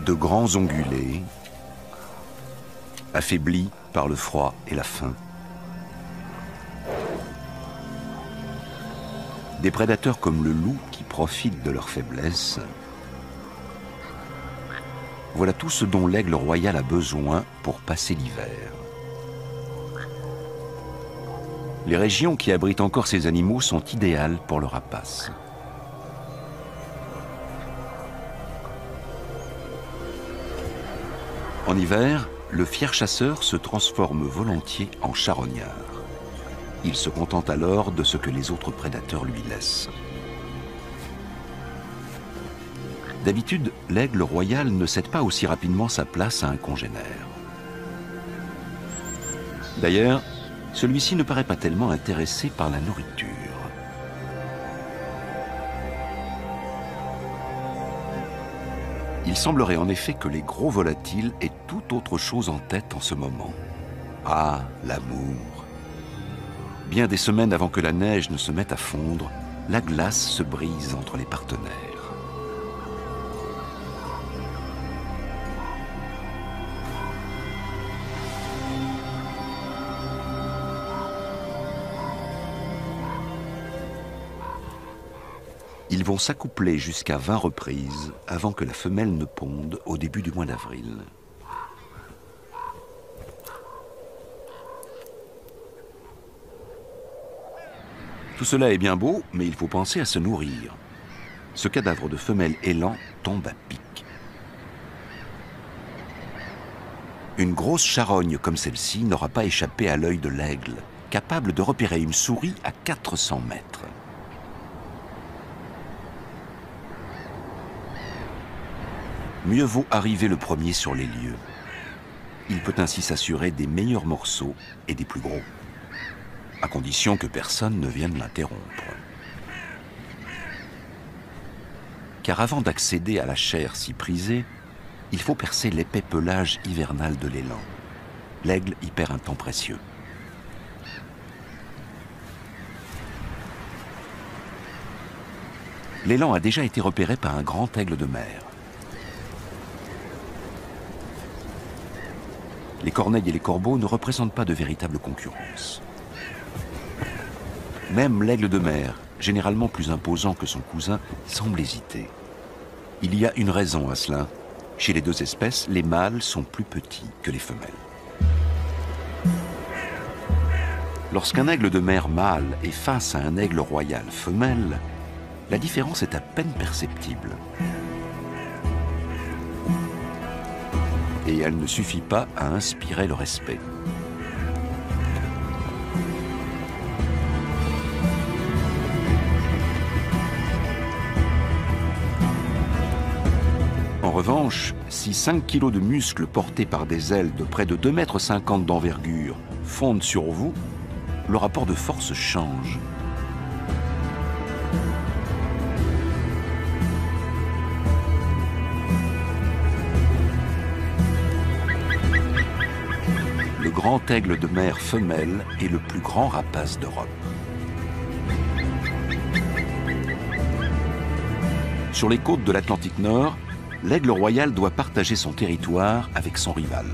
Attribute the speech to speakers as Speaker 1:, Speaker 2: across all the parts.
Speaker 1: De grands ongulés, affaiblis par le froid et la faim. Des prédateurs comme le loup qui profitent de leur faiblesse. Voilà tout ce dont l'aigle royal a besoin pour passer l'hiver. Les régions qui abritent encore ces animaux sont idéales pour le rapace. En hiver, le fier chasseur se transforme volontiers en charognard. Il se contente alors de ce que les autres prédateurs lui laissent. D'habitude, l'aigle royal ne cède pas aussi rapidement sa place à un congénère. D'ailleurs, celui-ci ne paraît pas tellement intéressé par la nourriture. Il semblerait en effet que les gros volatiles aient tout autre chose en tête en ce moment. Ah, l'amour! Bien des semaines avant que la neige ne se mette à fondre, la glace se brise entre les partenaires. Ils vont s'accoupler jusqu'à 20 reprises avant que la femelle ne ponde au début du mois d'avril. Tout cela est bien beau, mais il faut penser à se nourrir. Ce cadavre de femelle élan tombe à pic. Une grosse charogne comme celle-ci n'aura pas échappé à l'œil de l'aigle, capable de repérer une souris à 400 mètres. Mieux vaut arriver le premier sur les lieux. Il peut ainsi s'assurer des meilleurs morceaux et des plus gros, à condition que personne ne vienne l'interrompre. Car avant d'accéder à la chair si prisée, il faut percer l'épais pelage hivernal de l'élan. L'aigle y perd un temps précieux. L'élan a déjà été repéré par un grand aigle de mer. Les corneilles et les corbeaux ne représentent pas de véritable concurrence. Même l'aigle de mer, généralement plus imposant que son cousin, semble hésiter. Il y a une raison à cela. Chez les deux espèces, les mâles sont plus petits que les femelles. Lorsqu'un aigle de mer mâle est face à un aigle royal femelle, la différence est à peine perceptible. Et elle ne suffit pas à inspirer le respect. En revanche, si 5 kilos de muscles portés par des ailes de près de 2,50 m d'envergure fondent sur vous, le rapport de force change. Le grand aigle de mer femelle est le plus grand rapace d'Europe. Sur les côtes de l'Atlantique Nord, l'aigle royal doit partager son territoire avec son rival.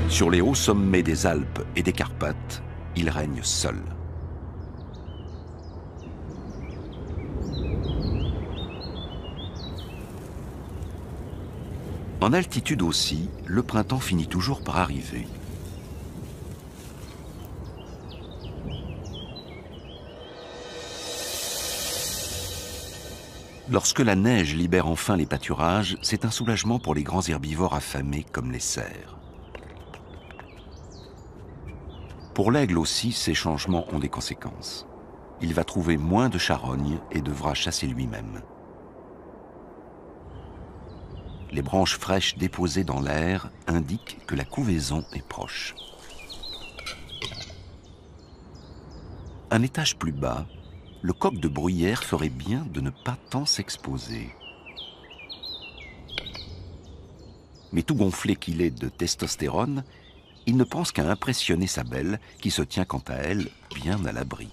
Speaker 1: Sur les hauts sommets des Alpes et des Carpates, il règne seul. En altitude aussi, le printemps finit toujours par arriver. Lorsque la neige libère enfin les pâturages, c'est un soulagement pour les grands herbivores affamés comme les cerfs. Pour l'aigle aussi, ces changements ont des conséquences. Il va trouver moins de charognes et devra chasser lui-même. Les branches fraîches déposées dans l'air indiquent que la couvaison est proche. Un étage plus bas, le coq de bruyère ferait bien de ne pas tant s'exposer. Mais tout gonflé qu'il est de testostérone, il ne pense qu'à impressionner sa belle, qui se tient quant à elle bien à l'abri.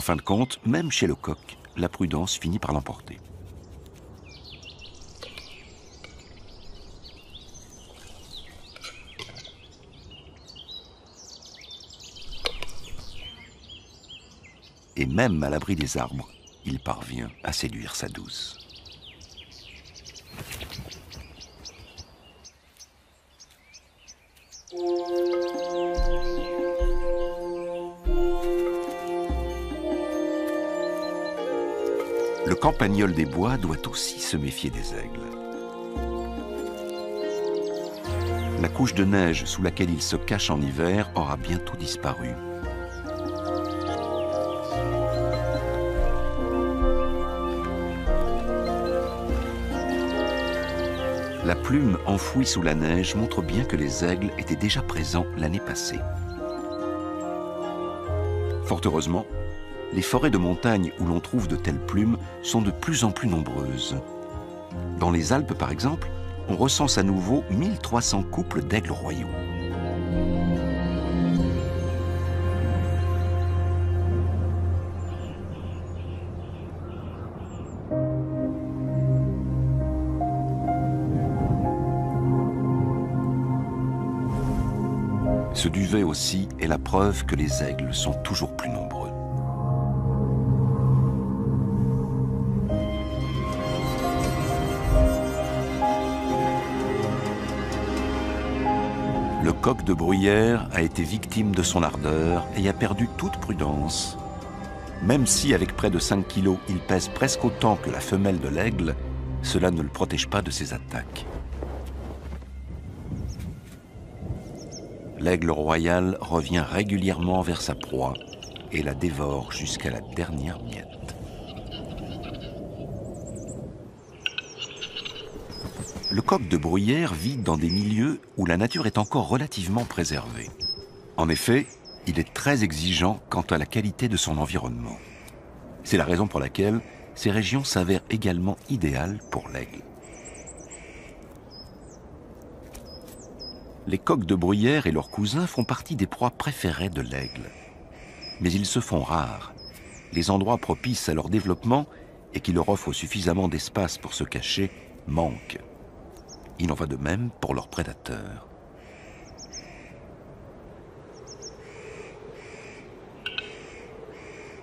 Speaker 1: En fin de compte, même chez le coq, la prudence finit par l'emporter. Et même à l'abri des arbres, il parvient à séduire sa douce. Le campagnol des bois doit aussi se méfier des aigles. La couche de neige sous laquelle il se cache en hiver aura bientôt disparu. La plume enfouie sous la neige montre bien que les aigles étaient déjà présents l'année passée. Fort heureusement, les forêts de montagne où l'on trouve de telles plumes sont de plus en plus nombreuses. Dans les Alpes, par exemple, on recense à nouveau 1300 couples d'aigles royaux. Ce duvet aussi est la preuve que les aigles sont toujours plus nombreux. Le coq de bruyère a été victime de son ardeur et a perdu toute prudence. Même si, avec près de 5 kilos, il pèse presque autant que la femelle de l'aigle, cela ne le protège pas de ses attaques. L'aigle royal revient régulièrement vers sa proie et la dévore jusqu'à la dernière miette. Le coq de bruyère vit dans des milieux où la nature est encore relativement préservée. En effet, il est très exigeant quant à la qualité de son environnement. C'est la raison pour laquelle ces régions s'avèrent également idéales pour l'aigle. Les coqs de bruyère et leurs cousins font partie des proies préférées de l'aigle. Mais ils se font rares. Les endroits propices à leur développement et qui leur offrent suffisamment d'espace pour se cacher manquent. Il en va de même pour leurs prédateurs.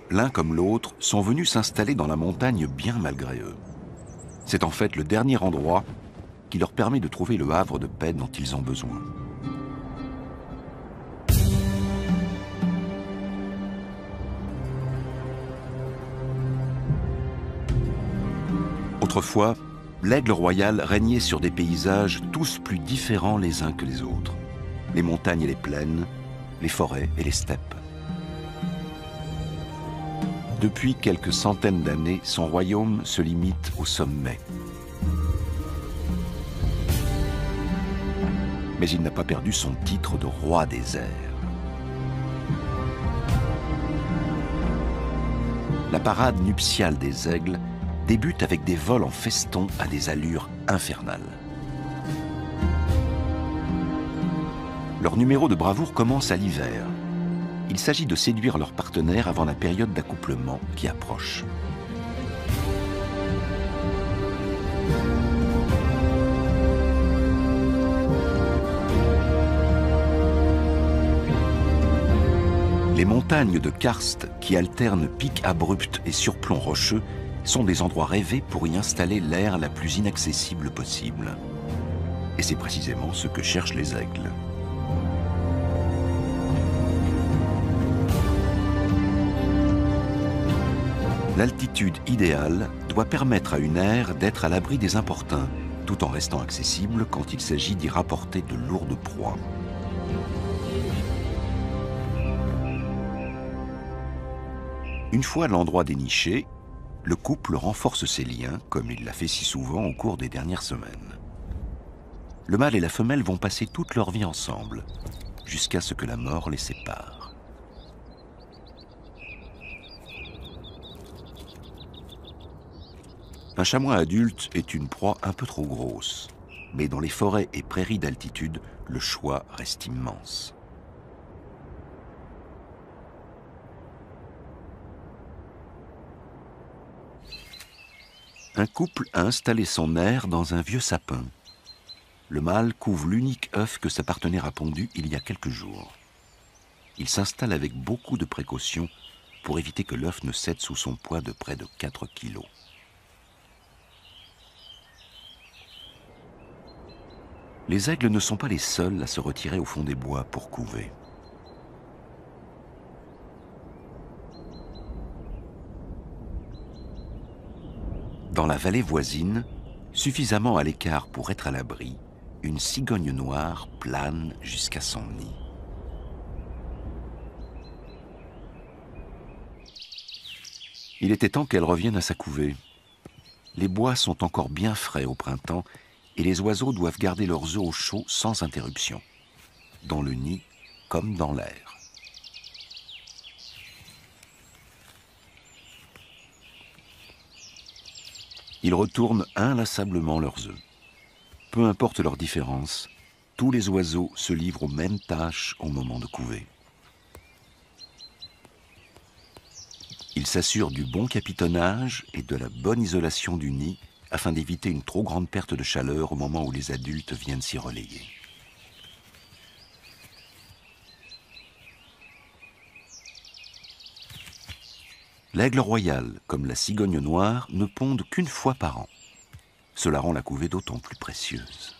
Speaker 1: L'un comme l'autre sont venus s'installer dans la montagne bien malgré eux. C'est en fait le dernier endroit qui leur permet de trouver le havre de paix dont ils ont besoin. Autrefois, l'aigle royal régnait sur des paysages tous plus différents les uns que les autres. Les montagnes et les plaines, les forêts et les steppes. Depuis quelques centaines d'années, son royaume se limite au sommet. Mais il n'a pas perdu son titre de roi des airs. La parade nuptiale des aigles débute avec des vols en feston à des allures infernales. Leur numéro de bravoure commence à l'hiver. Il s'agit de séduire leur partenaire avant la période d'accouplement qui approche. Les montagnes de karst qui alternent pics abrupts et surplombs rocheux sont des endroits rêvés pour y installer l'aire la plus inaccessible possible. Et c'est précisément ce que cherchent les aigles. L'altitude idéale doit permettre à une aire d'être à l'abri des importuns, tout en restant accessible quand il s'agit d'y rapporter de lourdes proies. Une fois l'endroit déniché, le couple renforce ses liens, comme il l'a fait si souvent au cours des dernières semaines. Le mâle et la femelle vont passer toute leur vie ensemble, jusqu'à ce que la mort les sépare. Un chamois adulte est une proie un peu trop grosse, mais dans les forêts et prairies d'altitude, le choix reste immense. Un couple a installé son aire dans un vieux sapin. Le mâle couve l'unique œuf que sa partenaire a pondu il y a quelques jours. Il s'installe avec beaucoup de précautions pour éviter que l'œuf ne cède sous son poids de près de 4 kilos. Les aigles ne sont pas les seuls à se retirer au fond des bois pour couver. Dans la vallée voisine, suffisamment à l'écart pour être à l'abri, une cigogne noire plane jusqu'à son nid. Il était temps qu'elle revienne à sa couvée. Les bois sont encore bien frais au printemps et les oiseaux doivent garder leurs œufs au chaud sans interruption, dans le nid comme dans l'air. Ils retournent inlassablement leurs œufs. Peu importe leur différence, tous les oiseaux se livrent aux mêmes tâches au moment de couver. Ils s'assurent du bon capitonnage et de la bonne isolation du nid afin d'éviter une trop grande perte de chaleur au moment où les adultes viennent s'y relayer. L'aigle royal, comme la cigogne noire, ne pondent qu'une fois par an. Cela rend la couvée d'autant plus précieuse.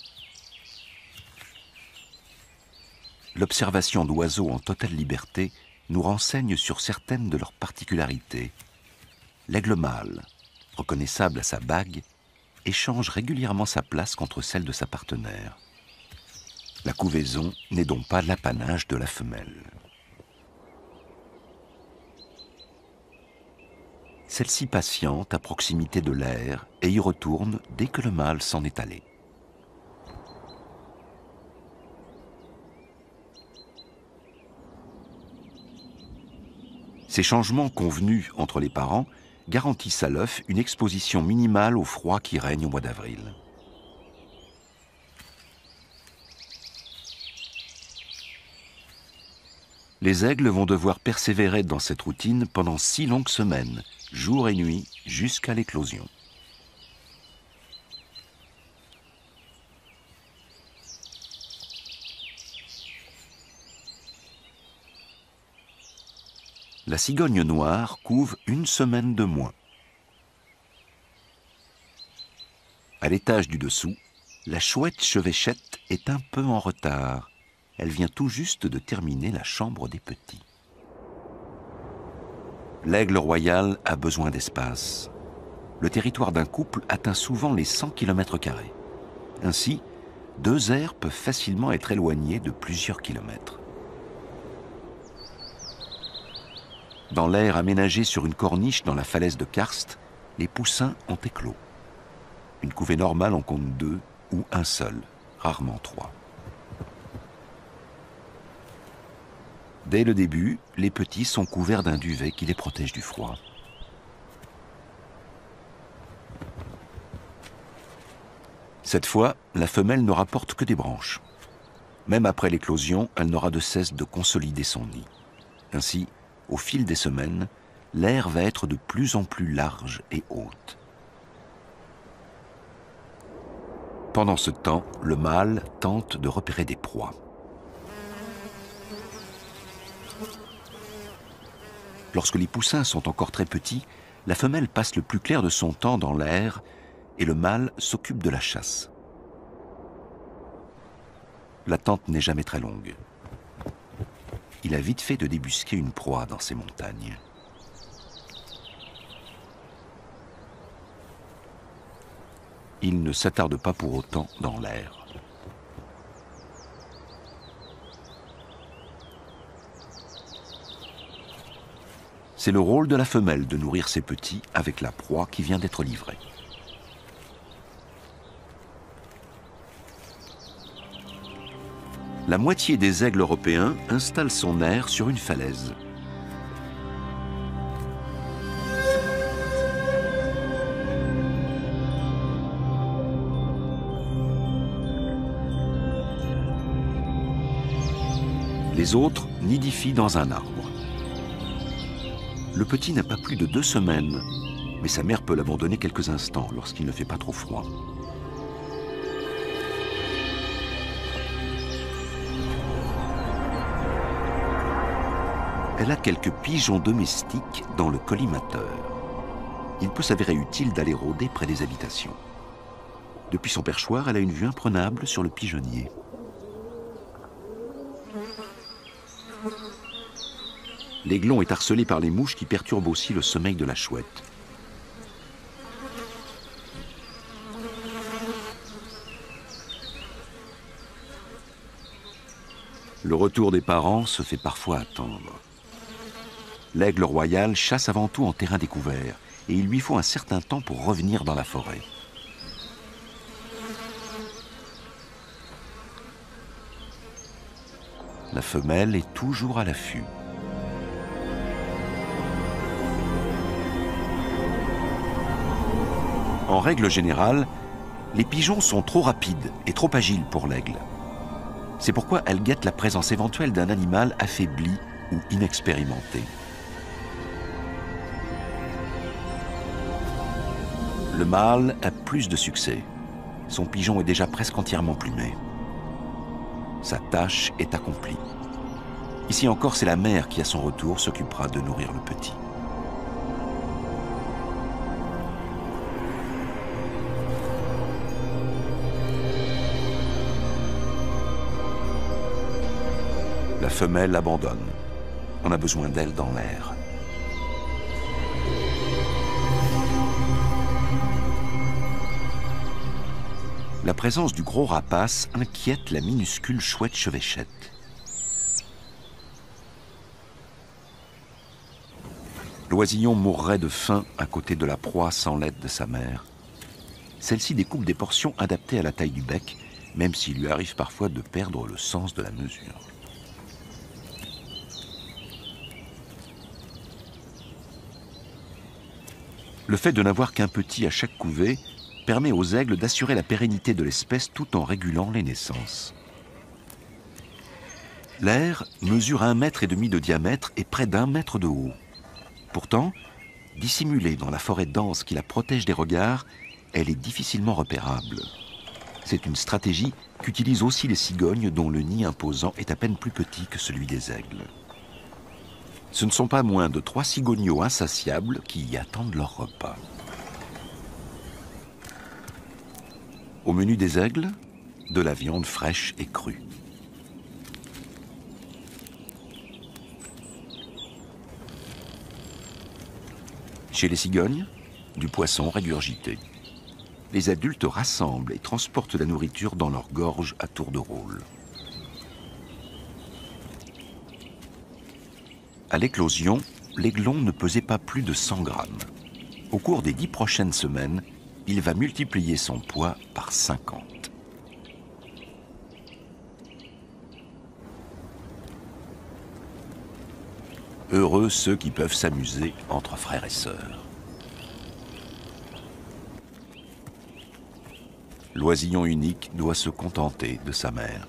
Speaker 1: L'observation d'oiseaux en totale liberté nous renseigne sur certaines de leurs particularités. L'aigle mâle, reconnaissable à sa bague, échange régulièrement sa place contre celle de sa partenaire. La couvaison n'est donc pas l'apanage de la femelle. Celle-ci patiente à proximité de l'air et y retourne dès que le mâle s'en est allé. Ces changements convenus entre les parents garantissent à l'œuf une exposition minimale au froid qui règne au mois d'avril. Les aigles vont devoir persévérer dans cette routine pendant 6 longues semaines, jour et nuit, jusqu'à l'éclosion. La cigogne noire couve 1 semaine de moins. À l'étage du dessous, la chouette chevêchette est un peu en retard. Elle vient tout juste de terminer la chambre des petits. L'aigle royal a besoin d'espace. Le territoire d'un couple atteint souvent les 100 km². Ainsi, 2 aires peuvent facilement être éloignées de plusieurs kilomètres. Dans l'aire aménagée sur une corniche dans la falaise de Karst, les poussins ont éclos. Une couvée normale en compte 2 ou un seul, rarement 3. Dès le début, les petits sont couverts d'un duvet qui les protège du froid. Cette fois, la femelle ne rapporte que des branches. Même après l'éclosion, elle n'aura de cesse de consolider son nid. Ainsi, au fil des semaines, l'aire va être de plus en plus large et haute. Pendant ce temps, le mâle tente de repérer des proies. Lorsque les poussins sont encore très petits, la femelle passe le plus clair de son temps dans l'air et le mâle s'occupe de la chasse. L'attente n'est jamais très longue. Il a vite fait de débusquer une proie dans ces montagnes. Il ne s'attarde pas pour autant dans l'air. C'est le rôle de la femelle de nourrir ses petits avec la proie qui vient d'être livrée. La moitié des aigles européens installent son aire sur une falaise. Les autres nidifient dans un arbre. Le petit n'a pas plus de 2 semaines Mais sa mère peut l'abandonner quelques instants lorsqu'il ne fait pas trop froid. Elle a quelques pigeons domestiques dans le collimateur. Il peut s'avérer utile d'aller rôder près des habitations. Depuis son perchoir, elle a une vue imprenable sur le pigeonnier. L'aiglon est harcelé par les mouches qui perturbent aussi le sommeil de la chouette. Le retour des parents se fait parfois attendre. L'aigle royal chasse avant tout en terrain découvert et il lui faut un certain temps pour revenir dans la forêt. La femelle est toujours à l'affût. En règle générale, les pigeons sont trop rapides et trop agiles pour l'aigle. C'est pourquoi elle guette la présence éventuelle d'un animal affaibli ou inexpérimenté. Le mâle a plus de succès. Son pigeon est déjà presque entièrement plumé. Sa tâche est accomplie. Ici encore, c'est la mère qui, à son retour, s'occupera de nourrir le petit. La femelle abandonne. On a besoin d'elle dans l'air. La présence du gros rapace inquiète la minuscule chouette chevêchette. L'oisillon mourrait de faim à côté de la proie sans l'aide de sa mère. Celle-ci découpe des portions adaptées à la taille du bec, même s'il lui arrive parfois de perdre le sens de la mesure. Le fait de n'avoir qu'un petit à chaque couvée permet aux aigles d'assurer la pérennité de l'espèce tout en régulant les naissances. L'aire mesure 1,5 mètre de diamètre et près d'1 mètre de haut. Pourtant, dissimulée dans la forêt dense qui la protège des regards, elle est difficilement repérable. C'est une stratégie qu'utilisent aussi les cigognes dont le nid imposant est à peine plus petit que celui des aigles. Ce ne sont pas moins de 3 cigogneaux insatiables qui y attendent leur repas. Au menu des aigles, de la viande fraîche et crue. Chez les cigognes, du poisson régurgité. Les adultes rassemblent et transportent la nourriture dans leur gorge à tour de rôle. À l'éclosion, l'aiglon ne pesait pas plus de 100 grammes. Au cours des 10 prochaines semaines, il va multiplier son poids par 50. Heureux ceux qui peuvent s'amuser entre frères et sœurs. L'oisillon unique doit se contenter de sa mère.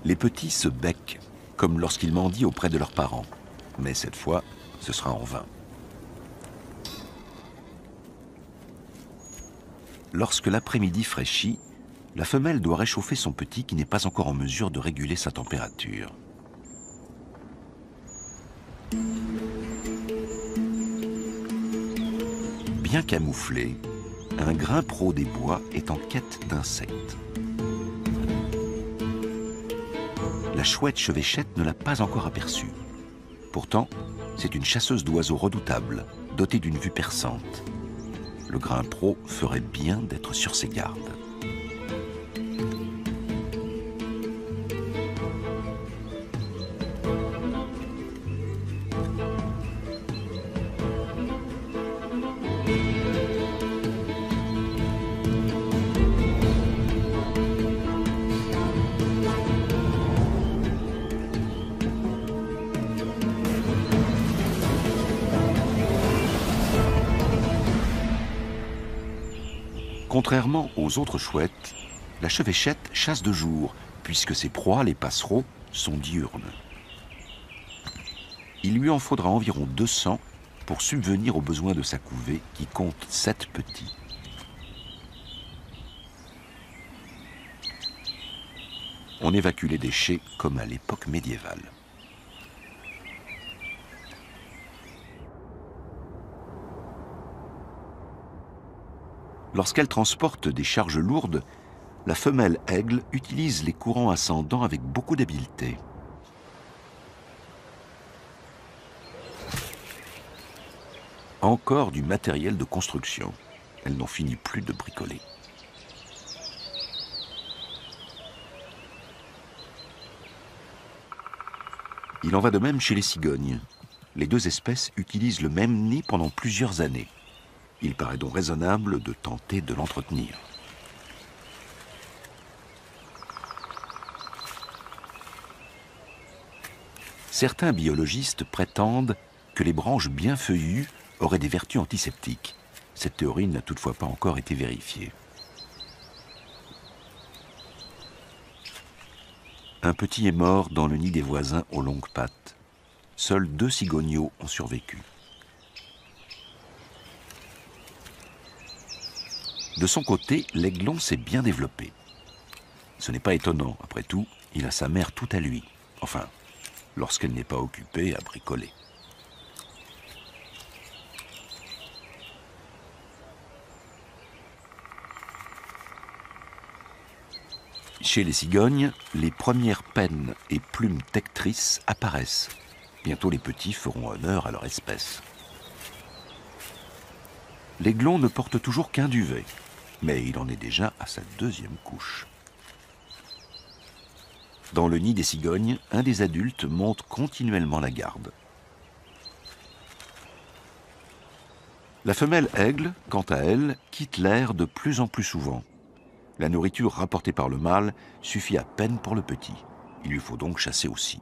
Speaker 1: Les petits se becquent, comme lorsqu'ils mendient auprès de leurs parents. Mais cette fois, ce sera en vain. Lorsque l'après-midi fraîchit, la femelle doit réchauffer son petit qui n'est pas encore en mesure de réguler sa température. Bien camouflé, un grimpero des bois est en quête d'insectes. La chouette chevêchette ne l'a pas encore aperçue. Pourtant, c'est une chasseuse d'oiseaux redoutable, dotée d'une vue perçante. Le grimpero ferait bien d'être sur ses gardes. Contrairement aux autres chouettes, la chevêchette chasse de jour puisque ses proies, les passereaux, sont diurnes. Il lui en faudra environ 200 pour subvenir aux besoins de sa couvée qui compte 7 petits. On évacue les déchets comme à l'époque médiévale. Lorsqu'elle transporte des charges lourdes, la femelle aigle utilise les courants ascendants avec beaucoup d'habileté. Encore du matériel de construction. Elle n'en finit plus de bricoler. Il en va de même chez les cigognes. Les deux espèces utilisent le même nid pendant plusieurs années. Il paraît donc raisonnable de tenter de l'entretenir. Certains biologistes prétendent que les branches bien feuillues auraient des vertus antiseptiques. Cette théorie n'a toutefois pas encore été vérifiée. Un petit est mort dans le nid des voisins aux longues pattes. Seuls 2 cigogneaux ont survécu. De son côté, l'aiglon s'est bien développé. Ce n'est pas étonnant, après tout, il a sa mère tout à lui. Enfin, lorsqu'elle n'est pas occupée à bricoler. Chez les cigognes, les premières pennes et plumes tectrices apparaissent. Bientôt les petits feront honneur à leur espèce. L'aiglon ne porte toujours qu'un duvet, mais il en est déjà à sa 2e couche. Dans le nid des cigognes, un des adultes monte continuellement la garde. La femelle aigle, quant à elle, quitte l'air de plus en plus souvent. La nourriture rapportée par le mâle suffit à peine pour le petit. Il lui faut donc chasser aussi.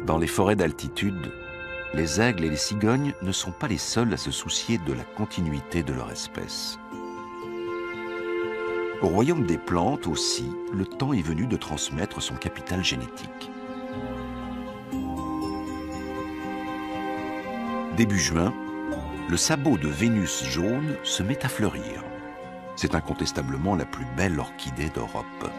Speaker 1: Dans les forêts d'altitude, les aigles et les cigognes ne sont pas les seuls à se soucier de la continuité de leur espèce. Au royaume des plantes aussi, le temps est venu de transmettre son capital génétique. Début juin, le sabot de Vénus jaune se met à fleurir. C'est incontestablement la plus belle orchidée d'Europe.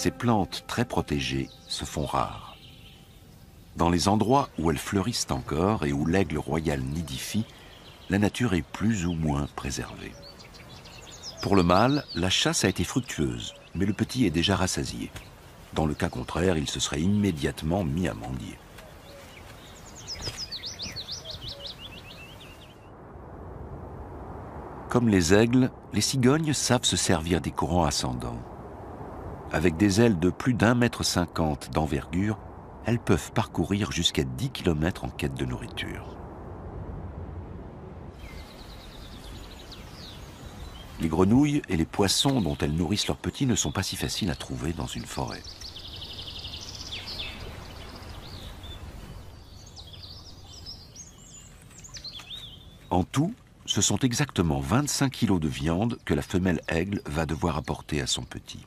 Speaker 1: Ces plantes très protégées se font rares. Dans les endroits où elles fleurissent encore et où l'aigle royal nidifie, la nature est plus ou moins préservée. Pour le mâle, la chasse a été fructueuse, mais le petit est déjà rassasié. Dans le cas contraire, il se serait immédiatement mis à mendier. Comme les aigles, les cigognes savent se servir des courants ascendants. Avec des ailes de plus d'1,50 m d'envergure, elles peuvent parcourir jusqu'à 10 km en quête de nourriture. Les grenouilles et les poissons dont elles nourrissent leurs petits ne sont pas si faciles à trouver dans une forêt. En tout, ce sont exactement 25 kg de viande que la femelle aigle va devoir apporter à son petit.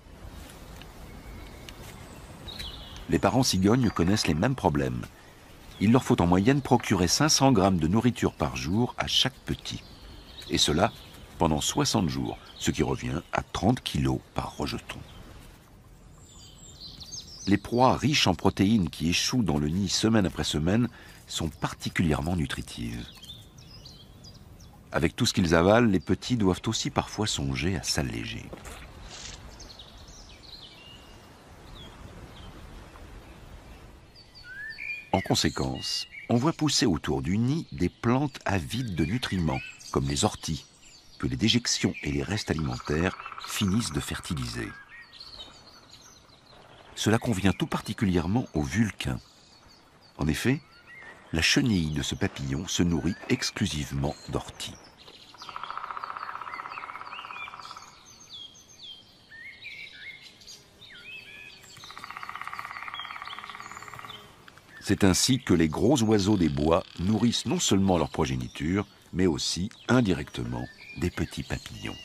Speaker 1: Les parents cigognes connaissent les mêmes problèmes. Il leur faut en moyenne procurer 500 grammes de nourriture par jour à chaque petit. Et cela pendant 60 jours, ce qui revient à 30 kilos par rejeton. Les proies riches en protéines qui échouent dans le nid semaine après semaine sont particulièrement nutritives. Avec tout ce qu'ils avalent, les petits doivent aussi parfois songer à s'alléger. En conséquence, on voit pousser autour du nid des plantes avides de nutriments, comme les orties, que les déjections et les restes alimentaires finissent de fertiliser. cela convient tout particulièrement aux vulcains. En effet, la chenille de ce papillon se nourrit exclusivement d'orties. C'est ainsi que les gros oiseaux des bois nourrissent non seulement leur progéniture, mais aussi, indirectement, des petits papillons.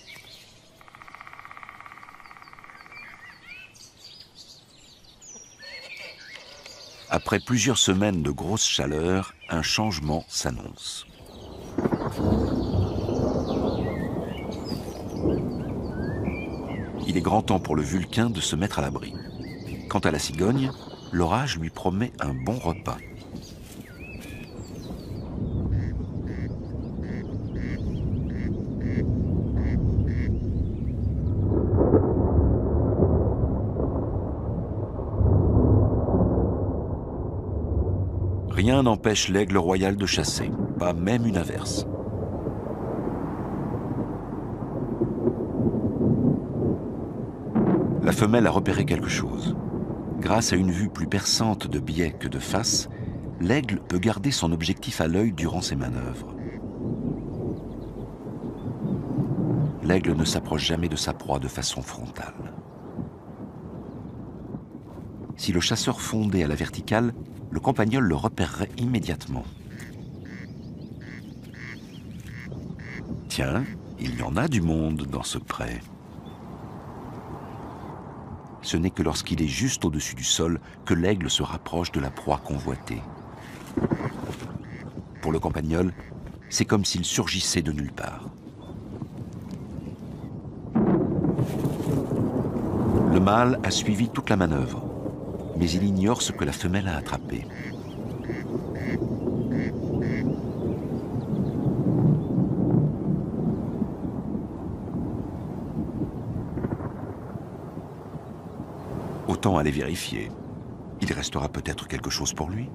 Speaker 1: Après plusieurs semaines de grosse chaleur, un changement s'annonce. Il est grand temps pour le vulcain de se mettre à l'abri. Quant à la cigogne, l'orage lui promet un bon repas. Rien n'empêche l'aigle royal de chasser, pas même une averse. La femelle a repéré quelque chose. Grâce à une vue plus perçante de biais que de face, l'aigle peut garder son objectif à l'œil durant ses manœuvres. L'aigle ne s'approche jamais de sa proie de façon frontale. Si le chasseur fondait à la verticale, le campagnol le repérerait immédiatement. Tiens, il y en a du monde dans ce pré. Ce n'est que lorsqu'il est juste au-dessus du sol que l'aigle se rapproche de la proie convoitée. Pour le campagnol, c'est comme s'il surgissait de nulle part. Le mâle a suivi toute la manœuvre, mais il ignore ce que la femelle a attrapé. Autant aller vérifier. Il restera peut-être quelque chose pour lui.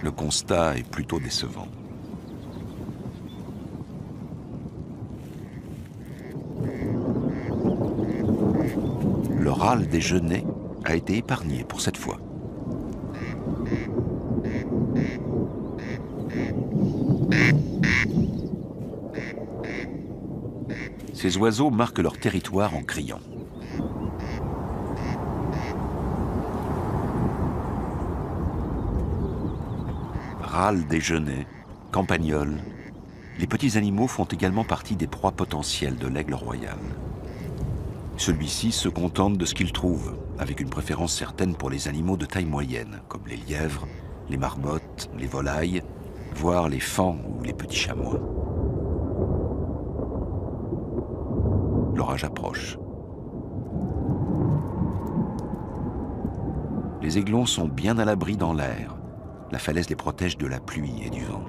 Speaker 1: Le constat est plutôt décevant. Le râle des genêts a été épargné pour cette fois. Ces oiseaux marquent leur territoire en criant. Râle des genêts, campagnols, les petits animaux font également partie des proies potentielles de l'aigle royal. Celui-ci se contente de ce qu'il trouve, avec une préférence certaine pour les animaux de taille moyenne, comme les lièvres, les marmottes, les volailles, voire les faons ou les petits chamois. L'orage approche. Les aiglons sont bien à l'abri dans l'air. La falaise les protège de la pluie et du vent.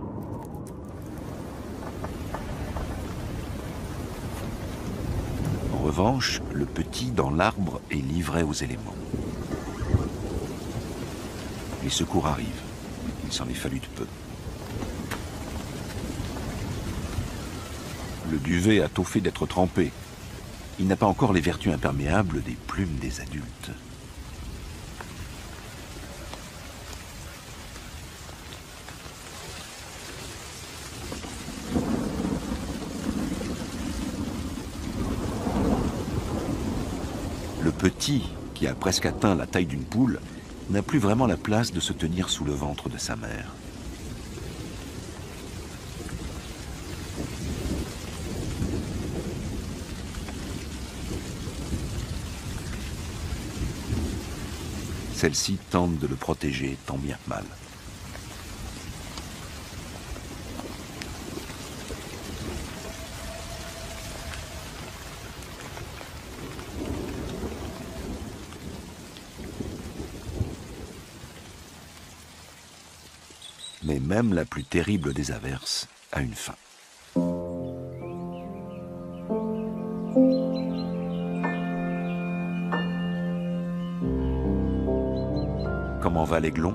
Speaker 1: En revanche, le petit dans l'arbre est livré aux éléments. Les secours arrivent. Il s'en est fallu de peu. Le duvet a tôt fait d'être trempé. Il n'a pas encore les vertus imperméables des plumes des adultes. Le petit, qui a presque atteint la taille d'une poule, n'a plus vraiment la place de se tenir sous le ventre de sa mère. Celle-ci tente de le protéger tant bien que mal. Mais même la plus terrible des averses a une fin. Comment va l'aiglon?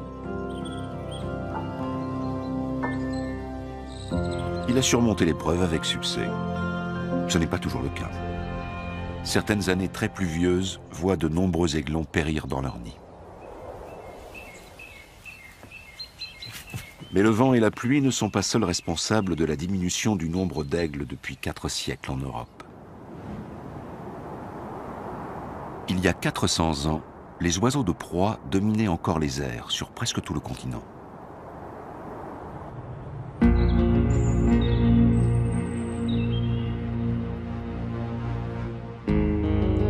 Speaker 1: Il a surmonté l'épreuve avec succès. Ce n'est pas toujours le cas. Certaines années très pluvieuses voient de nombreux aiglons périr dans leur nid. Mais le vent et la pluie ne sont pas seuls responsables de la diminution du nombre d'aigles depuis 4 siècles en Europe. Il y a 400 ans, les oiseaux de proie dominaient encore les airs sur presque tout le continent.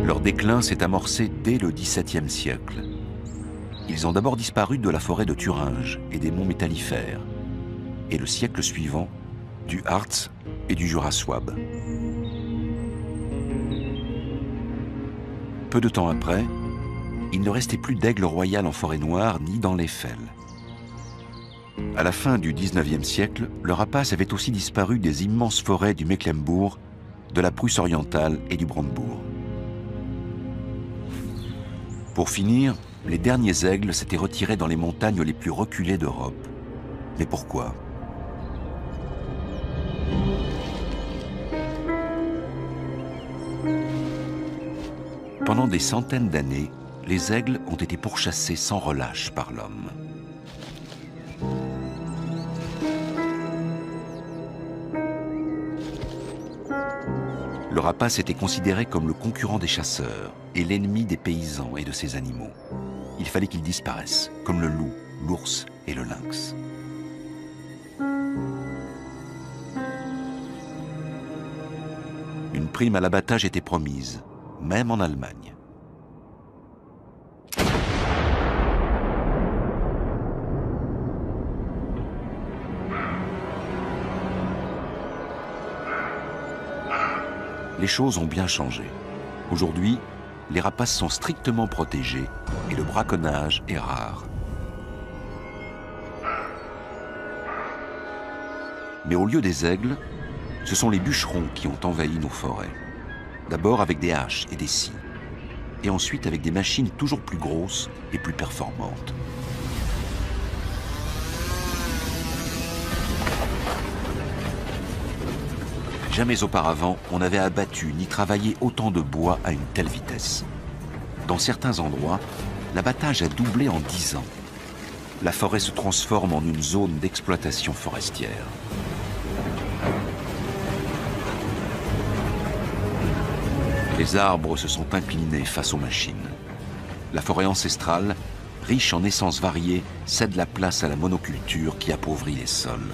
Speaker 1: Leur déclin s'est amorcé dès le XVIIe siècle. Ils ont d'abord disparu de la forêt de Thuringe et des monts métallifères, et le siècle suivant, du Harz et du Jura souabe. Peu de temps après, il ne restait plus d'aigle royal en forêt noire ni dans les fels. À la fin du XIXe siècle, le rapace avait aussi disparu des immenses forêts du Mecklembourg, de la Prusse orientale et du Brandebourg. Pour finir, les derniers aigles s'étaient retirés dans les montagnes les plus reculées d'Europe. Mais pourquoi ? Pendant des centaines d'années, les aigles ont été pourchassés sans relâche par l'homme. Le rapace était considéré comme le concurrent des chasseurs et l'ennemi des paysans et de ces animaux. Il fallait qu'ils disparaissent, comme le loup, l'ours et le lynx. Une prime à l'abattage était promise, même en Allemagne. Les choses ont bien changé. Aujourd'hui, les rapaces sont strictement protégés et le braconnage est rare. Mais au lieu des aigles, ce sont les bûcherons qui ont envahi nos forêts. D'abord avec des haches et des scies, et ensuite avec des machines toujours plus grosses et plus performantes. Jamais auparavant, on n'avait abattu ni travaillé autant de bois à une telle vitesse. Dans certains endroits, l'abattage a doublé en 10 ans. La forêt se transforme en une zone d'exploitation forestière. Les arbres se sont inclinés face aux machines. La forêt ancestrale, riche en essences variées, cède la place à la monoculture qui appauvrit les sols.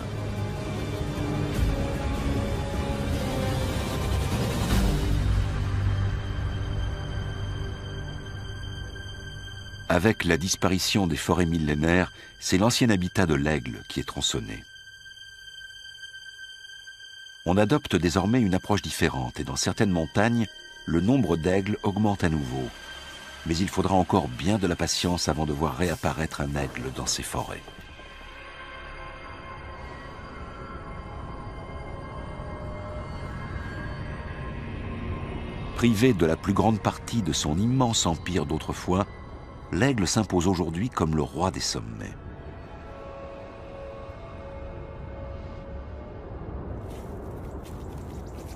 Speaker 1: Avec la disparition des forêts millénaires, c'est l'ancien habitat de l'aigle qui est tronçonné. On adopte désormais une approche différente et dans certaines montagnes, le nombre d'aigles augmente à nouveau. Mais il faudra encore bien de la patience avant de voir réapparaître un aigle dans ces forêts. Privé de la plus grande partie de son immense empire d'autrefois, l'aigle s'impose aujourd'hui comme le roi des sommets.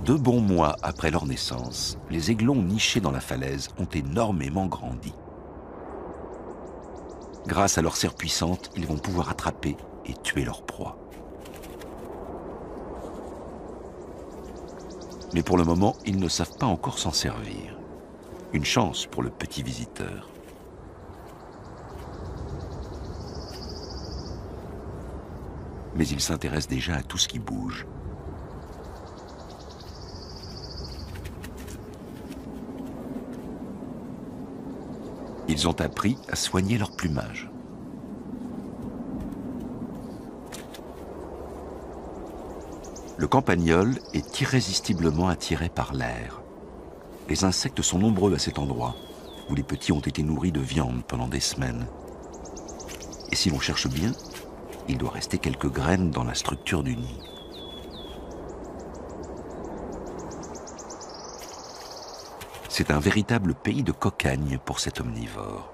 Speaker 1: Deux bons mois après leur naissance, les aiglons nichés dans la falaise ont énormément grandi. Grâce à leur serre puissante, ils vont pouvoir attraper et tuer leur proie. Mais pour le moment, ils ne savent pas encore s'en servir. Une chance pour le petit visiteur. Mais ils s'intéressent déjà à tout ce qui bouge. Ils ont appris à soigner leur plumage. Le campagnol est irrésistiblement attiré par l'air. Les insectes sont nombreux à cet endroit, où les petits ont été nourris de viande pendant des semaines. Et si l'on cherche bien, il doit rester quelques graines dans la structure du nid. C'est un véritable pays de cocagne pour cet omnivore.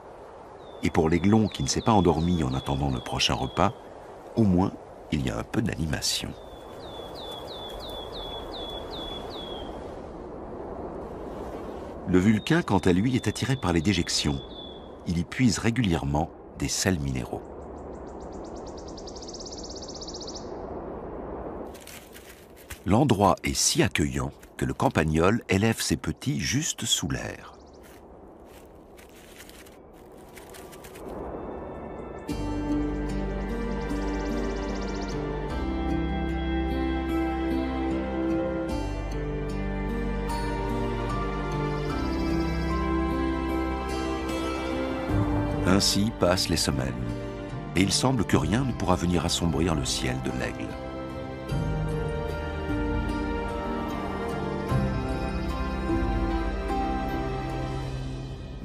Speaker 1: Et pour l'aiglon qui ne s'est pas endormi en attendant le prochain repas, au moins, il y a un peu d'animation. Le vulcain, quant à lui, est attiré par les déjections. Il y puise régulièrement des sels minéraux. L'endroit est si accueillant que le campagnol élève ses petits juste sous l'air. Ainsi passent les semaines, et il semble que rien ne pourra venir assombrir le ciel de l'Aigle.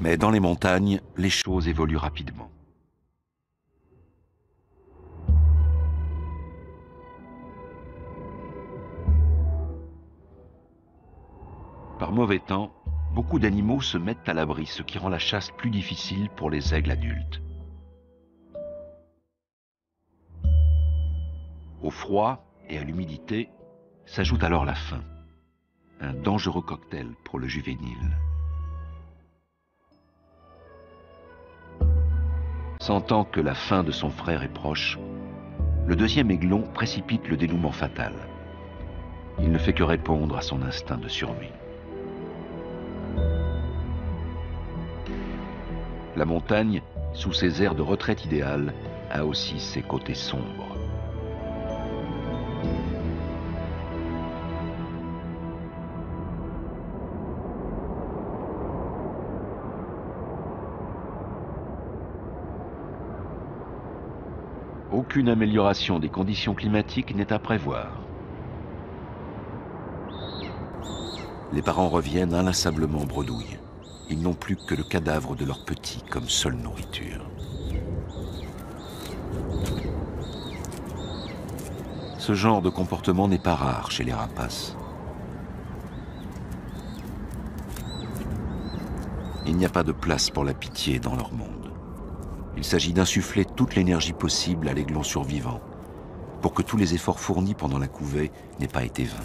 Speaker 1: Mais dans les montagnes, les choses évoluent rapidement. Par mauvais temps, beaucoup d'animaux se mettent à l'abri, ce qui rend la chasse plus difficile pour les aigles adultes. Au froid et à l'humidité s'ajoute alors la faim, un dangereux cocktail pour le juvénile. Sentant que la fin de son frère est proche, le deuxième aiglon précipite le dénouement fatal. Il ne fait que répondre à son instinct de survie. La montagne, sous ses airs de retraite idéale, a aussi ses côtés sombres. Aucune amélioration des conditions climatiques n'est à prévoir. Les parents reviennent inlassablement bredouilles. Ils n'ont plus que le cadavre de leur petit comme seule nourriture. Ce genre de comportement n'est pas rare chez les rapaces. Il n'y a pas de place pour la pitié dans leur monde. Il s'agit d'insuffler toute l'énergie possible à l'aiglon survivant, pour que tous les efforts fournis pendant la couvée n'aient pas été vains.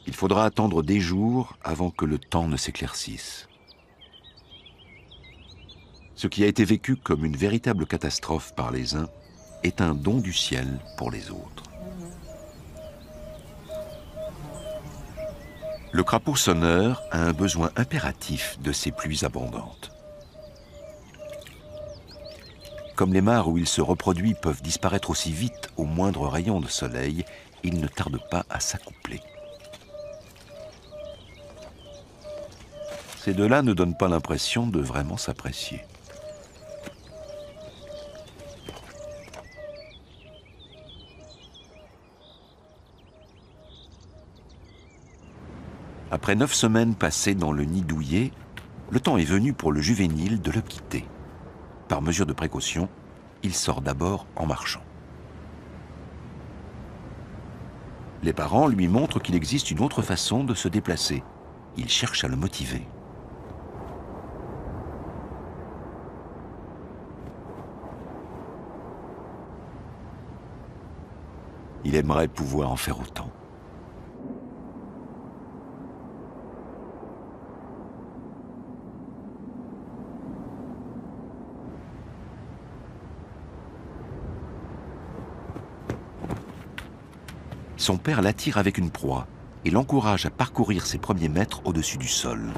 Speaker 1: Il faudra attendre des jours avant que le temps ne s'éclaircisse. Ce qui a été vécu comme une véritable catastrophe par les uns est un don du ciel pour les autres. Le crapaud sonneur a un besoin impératif de ces pluies abondantes. Comme les mares où il se reproduit peuvent disparaître aussi vite au moindre rayon de soleil, il ne tarde pas à s'accoupler. Ces deux-là ne donnent pas l'impression de vraiment s'apprécier. Après 9 semaines passées dans le nid douillet, le temps est venu pour le juvénile de le quitter. Par mesure de précaution, il sort d'abord en marchant. Les parents lui montrent qu'il existe une autre façon de se déplacer. Ils cherchent à le motiver. Il aimerait pouvoir en faire autant. Son père l'attire avec une proie et l'encourage à parcourir ses premiers mètres au-dessus du sol.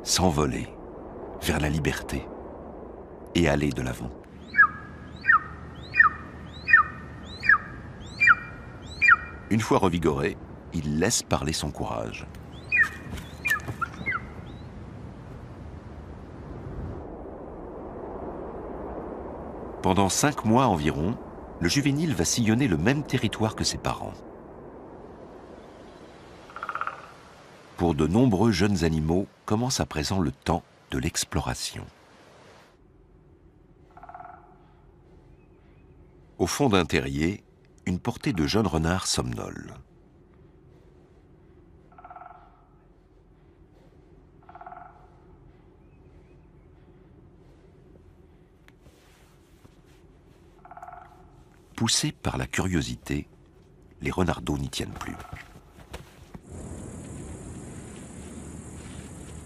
Speaker 1: S'envoler vers la liberté et aller de l'avant. Une fois revigoré, il laisse parler son courage. Pendant 5 mois environ, le juvénile va sillonner le même territoire que ses parents. Pour de nombreux jeunes animaux, commence à présent le temps de l'exploration. Au fond d'un terrier, une portée de jeunes renards somnolent. Poussés par la curiosité, les renardeaux n'y tiennent plus.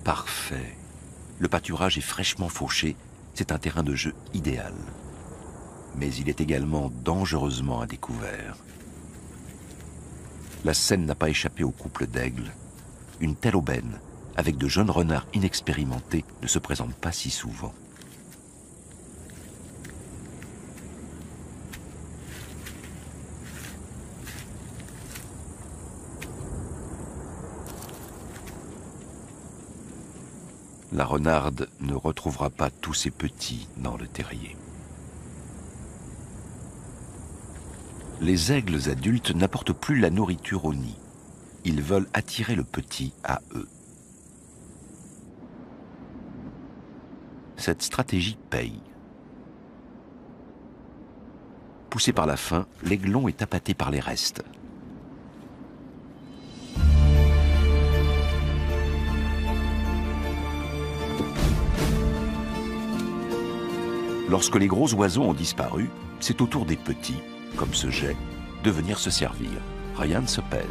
Speaker 1: Parfait. Le pâturage est fraîchement fauché, c'est un terrain de jeu idéal. Mais il est également dangereusement à découvert. La scène n'a pas échappé au couple d'aigles. Une telle aubaine, avec de jeunes renards inexpérimentés, ne se présente pas si souvent. La renarde ne retrouvera pas tous ses petits dans le terrier. Les aigles adultes n'apportent plus la nourriture au nid. Ils veulent attirer le petit à eux. Cette stratégie paye. Poussé par la faim, l'aiglon est appâté par les restes. Lorsque les gros oiseaux ont disparu, c'est au tour des petits, comme ce jet, de venir se servir. Rien ne se perd.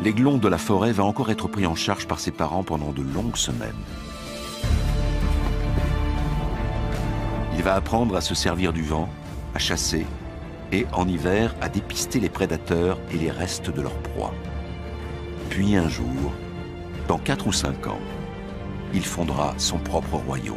Speaker 1: L'aiglon de la forêt va encore être pris en charge par ses parents pendant de longues semaines. Il va apprendre à se servir du vent, à chasser et, en hiver, à dépister les prédateurs et les restes de leur proie. Puis un jour, dans 4 ou 5 ans, il fondera son propre royaume.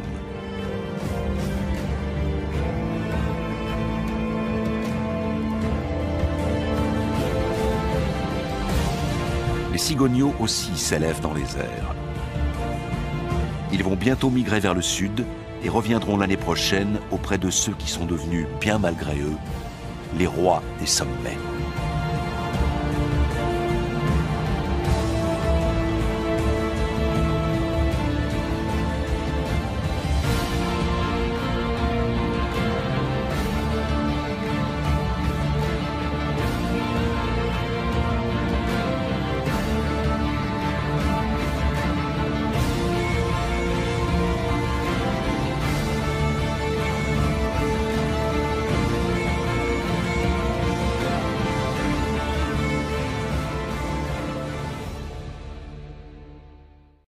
Speaker 1: Les cigogneaux aussi s'élèvent dans les airs. Ils vont bientôt migrer vers le sud et reviendront l'année prochaine auprès de ceux qui sont devenus, bien malgré eux, les rois des sommets.